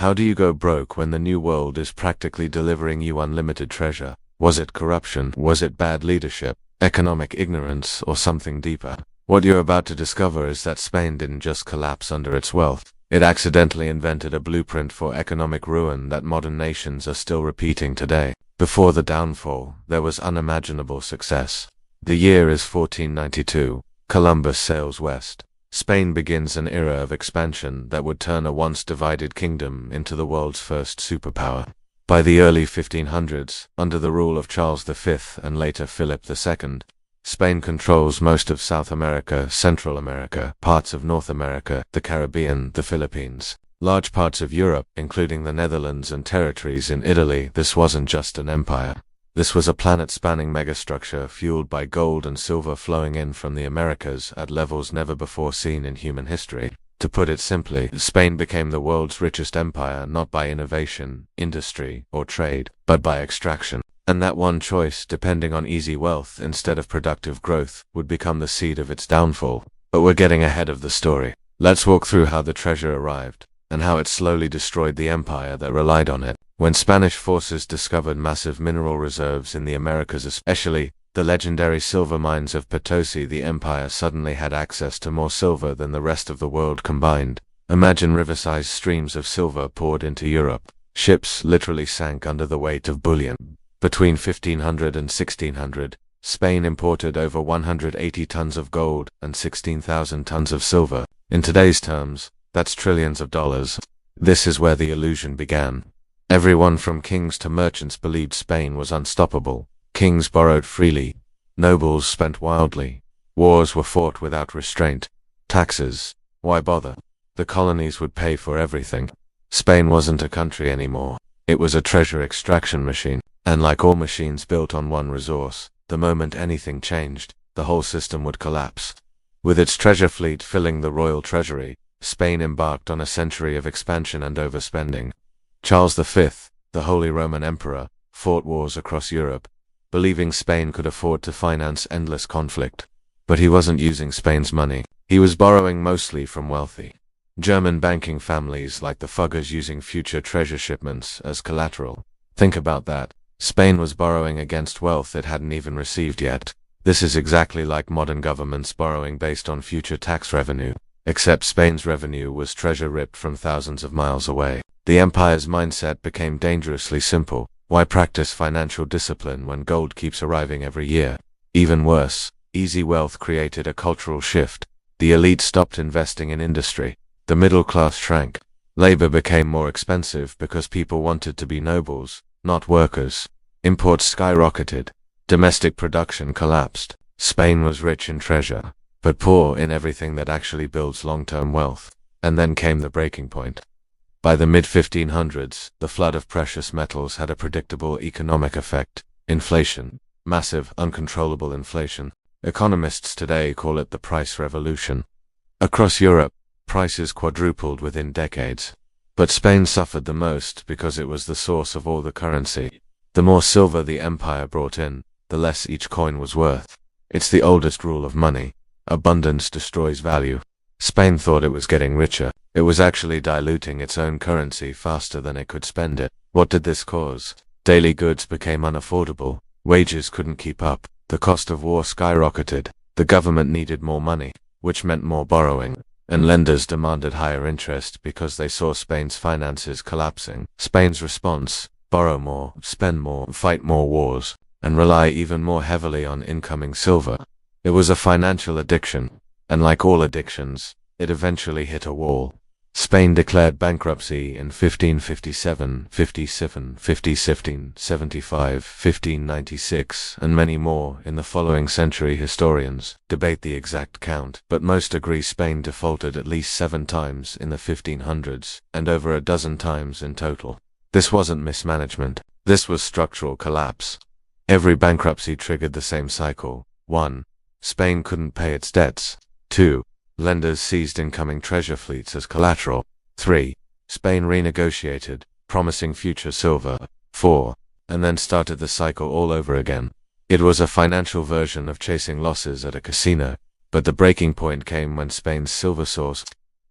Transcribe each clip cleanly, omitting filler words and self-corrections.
How do you go broke when the new world is practically delivering you unlimited treasure? Was it corruption? Was it bad leadership? Economic ignorance? Or something deeper? What you're about to discover is that Spain didn't just collapse under its wealth. It accidentally invented a blueprint for economic ruin that modern nations are still repeating today. Before the downfall, there was unimaginable success. The year is 1492. Columbus sails west. Spain begins an era of expansion that would turn a once divided kingdom into the world's first superpower. By the early 1500s, under the rule of Charles V and later Philip II, Spain controls most of South America, Central America, parts of North America, the Caribbean, the Philippines, large parts of Europe, including the Netherlands and territories in Italy. This wasn't just an empire. This was a planet-spanning megastructure fueled by gold and silver flowing in from the Americas at levels never before seen in human history. To put it simply, Spain became the world's richest empire not by innovation, industry, or trade, but by extraction. And that one choice, depending on easy wealth instead of productive growth, would become the seed of its downfall. But we're getting ahead of the story. Let's walk through how the treasure arrived, and how it slowly destroyed the empire that relied on it. When Spanish forces discovered massive mineral reserves in the Americas, especially the legendary silver mines of Potosi, the empire suddenly had access to more silver than the rest of the world combined. Imagine river-sized streams of silver poured into Europe. Ships literally sank under the weight of bullion. Between 1500 and 1600, Spain imported over 180 tons of gold and 16,000 tons of silver. In today's terms, that's trillions of dollars. This is where the illusion began. Everyone from kings to merchants believed Spain was unstoppable. Kings borrowed freely. Nobles spent wildly. Wars were fought without restraint. Taxes, why bother? The colonies would pay for everything. Spain wasn't a country anymore. It was a treasure extraction machine. And like all machines built on one resource, the moment anything changed, the whole system would collapse. With its treasure fleet filling the royal treasury, Spain embarked on a century of expansion and overspending. Charles V, the Holy Roman Emperor, fought wars across Europe, believing Spain could afford to finance endless conflict. But he wasn't using Spain's money. He was borrowing mostly from wealthy German banking families like the Fuggers, using future treasure shipments as collateral. Think about that. Spain was borrowing against wealth it hadn't even received yet. This is exactly like modern governments borrowing based on future tax revenue, except Spain's revenue was treasure ripped from thousands of miles away. The empire's mindset became dangerously simple. Why practice financial discipline when gold keeps arriving every year? Even worse, easy wealth created a cultural shift. The elite stopped investing in industry. The middle class shrank. Labor became more expensive because people wanted to be nobles, not workers. Imports skyrocketed. Domestic production collapsed. Spain was rich in treasure, but poor in everything that actually builds long-term wealth. And then came the breaking point. By the mid-1500s, the flood of precious metals had a predictable economic effect. Inflation. Massive, uncontrollable inflation. Economists today call it the price revolution. Across Europe, prices quadrupled within decades. But Spain suffered the most because it was the source of all the currency. The more silver the empire brought in, the less each coin was worth. It's the oldest rule of money. Abundance destroys value. Spain thought it was getting richer. It was actually diluting its own currency faster than it could spend it. What did this cause? Daily goods became unaffordable. Wages couldn't keep up. The cost of war skyrocketed. The government needed more money, which meant more borrowing. And lenders demanded higher interest because they saw Spain's finances collapsing. Spain's response: borrow more, spend more, fight more wars, and rely even more heavily on incoming silver. It was a financial addiction. And like all addictions, it eventually hit a wall. Spain declared bankruptcy in 1557, 57, 1575, 1596, and many more in the following century. Historians debate the exact count, but most agree Spain defaulted at least 7 times in the 1500s, and over a dozen times in total. This wasn't mismanagement. This was structural collapse. Every bankruptcy triggered the same cycle. 1. Spain couldn't pay its debts. 2. Lenders seized incoming treasure fleets as collateral. 3. Spain renegotiated, promising future silver. 4. And then started the cycle all over again. It was a financial version of chasing losses at a casino, but the breaking point came when Spain's silver source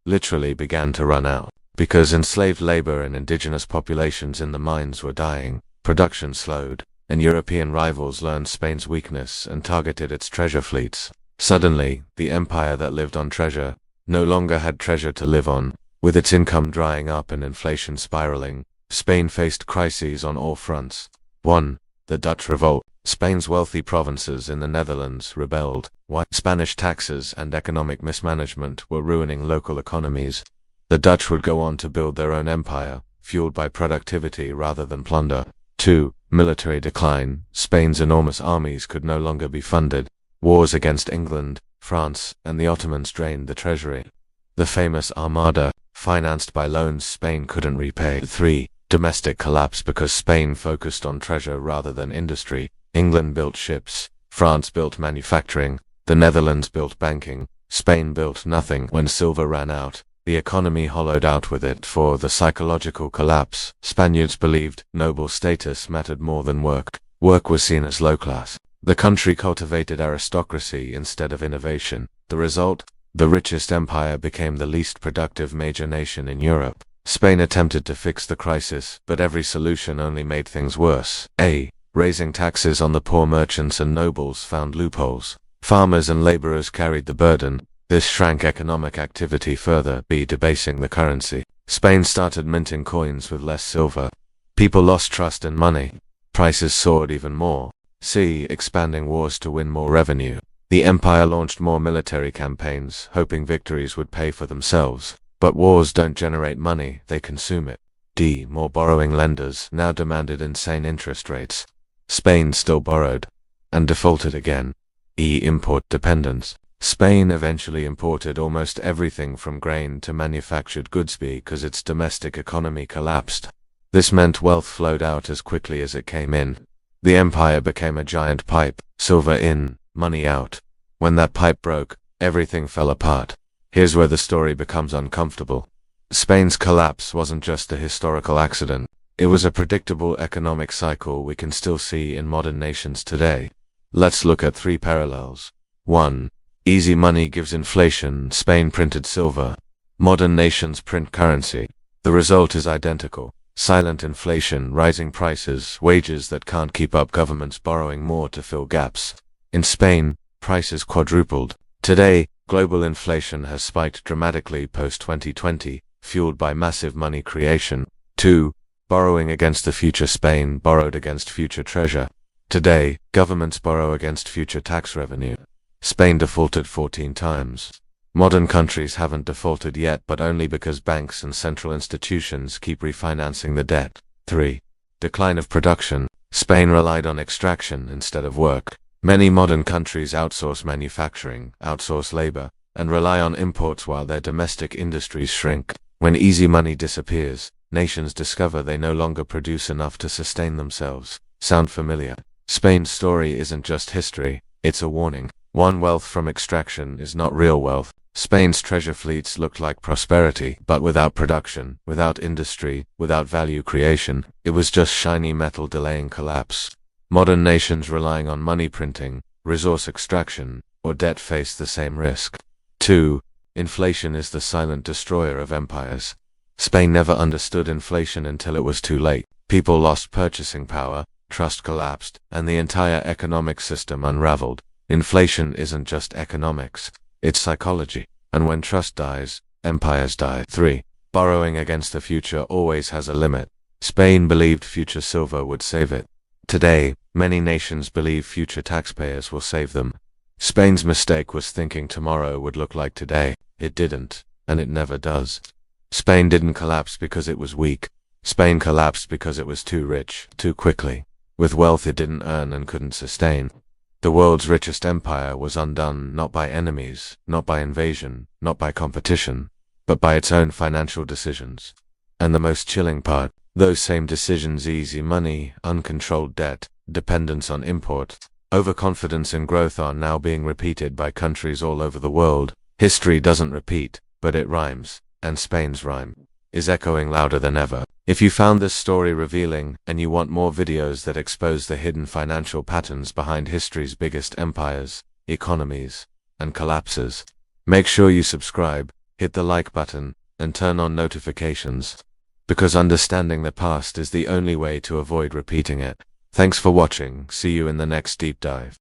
literally began to run out. Because enslaved labor and indigenous populations in the mines were dying, production slowed, and European rivals learned Spain's weakness and targeted its treasure fleets. Suddenly, the empire that lived on treasure no longer had treasure to live on. With its income drying up and inflation spiraling, Spain faced crises on all fronts. 1. The Dutch Revolt. Spain's wealthy provinces in the Netherlands rebelled. Why? Spanish taxes and economic mismanagement were ruining local economies. The Dutch would go on to build their own empire, fueled by productivity rather than plunder. 2. Military decline. Spain's enormous armies could no longer be funded. Wars against England, France, and the Ottomans drained the treasury. The famous Armada, financed by loans Spain couldn't repay. 3. Domestic collapse because Spain focused on treasure rather than industry. England built ships, France built manufacturing, the Netherlands built banking, Spain built nothing. When silver ran out, the economy hollowed out with it. 4. The psychological collapse. Spaniards believed noble status mattered more than work. Work was seen as low class. The country cultivated aristocracy instead of innovation. The result? The richest empire became the least productive major nation in Europe. Spain attempted to fix the crisis, but every solution only made things worse. A. Raising taxes on the poor. Merchants and nobles found loopholes. Farmers and laborers carried the burden. This shrank economic activity further. B. Debasing the currency. Spain started minting coins with less silver. People lost trust in money. Prices soared even more. C. Expanding wars to win more revenue. The empire launched more military campaigns, hoping victories would pay for themselves. But wars don't generate money, they consume it. D. More borrowing. Lenders now demanded insane interest rates. Spain still borrowed, and defaulted again. E. Import dependence. Spain eventually imported almost everything from grain to manufactured goods because its domestic economy collapsed. This meant wealth flowed out as quickly as it came in. The empire became a giant pipe, silver in, money out. When that pipe broke, everything fell apart. Here's where the story becomes uncomfortable. Spain's collapse wasn't just a historical accident. It was a predictable economic cycle we can still see in modern nations today. Let's look at 3 parallels. 1. Easy money gives inflation. Spain printed silver. Modern nations print currency. The result is identical. Silent inflation, rising prices, wages that can't keep up, governments borrowing more to fill gaps. In Spain, prices quadrupled. Today, global inflation has spiked dramatically post-2020, fueled by massive money creation. 2. Borrowing against the future. Spain borrowed against future treasure. Today, governments borrow against future tax revenue. Spain defaulted 14 times. Modern countries haven't defaulted yet, but only because banks and central institutions keep refinancing the debt. 3. Decline of production. Spain relied on extraction instead of work. Many modern countries outsource manufacturing, outsource labor, and rely on imports while their domestic industries shrink. When easy money disappears, nations discover they no longer produce enough to sustain themselves. Sound familiar? Spain's story isn't just history, it's a warning. 1. Wealth from extraction is not real wealth. Spain's treasure fleets looked like prosperity, but without production, without industry, without value creation, it was just shiny metal delaying collapse. Modern nations relying on money printing, resource extraction, or debt face the same risk. 2. Inflation is the silent destroyer of empires. Spain never understood inflation until it was too late. People lost purchasing power, trust collapsed, and the entire economic system unraveled. Inflation isn't just economics, it's psychology. And when trust dies, empires die. 3. Borrowing against the future always has a limit. Spain believed future silver would save it. Today, many nations believe future taxpayers will save them. Spain's mistake was thinking tomorrow would look like today. It didn't, and it never does. Spain didn't collapse because it was weak. Spain collapsed because it was too rich, too quickly, with wealth it didn't earn and couldn't sustain. The world's richest empire was undone not by enemies, not by invasion, not by competition, but by its own financial decisions. And the most chilling part, those same decisions, easy money, uncontrolled debt, dependence on import, overconfidence in growth, are now being repeated by countries all over the world. History doesn't repeat, but it rhymes, and Spain's rhyme is echoing louder than ever. If you found this story revealing, and you want more videos that expose the hidden financial patterns behind history's biggest empires, economies, and collapses, make sure you subscribe, hit the like button, and turn on notifications, because understanding the past is the only way to avoid repeating it. Thanks for watching. See you in the next deep dive.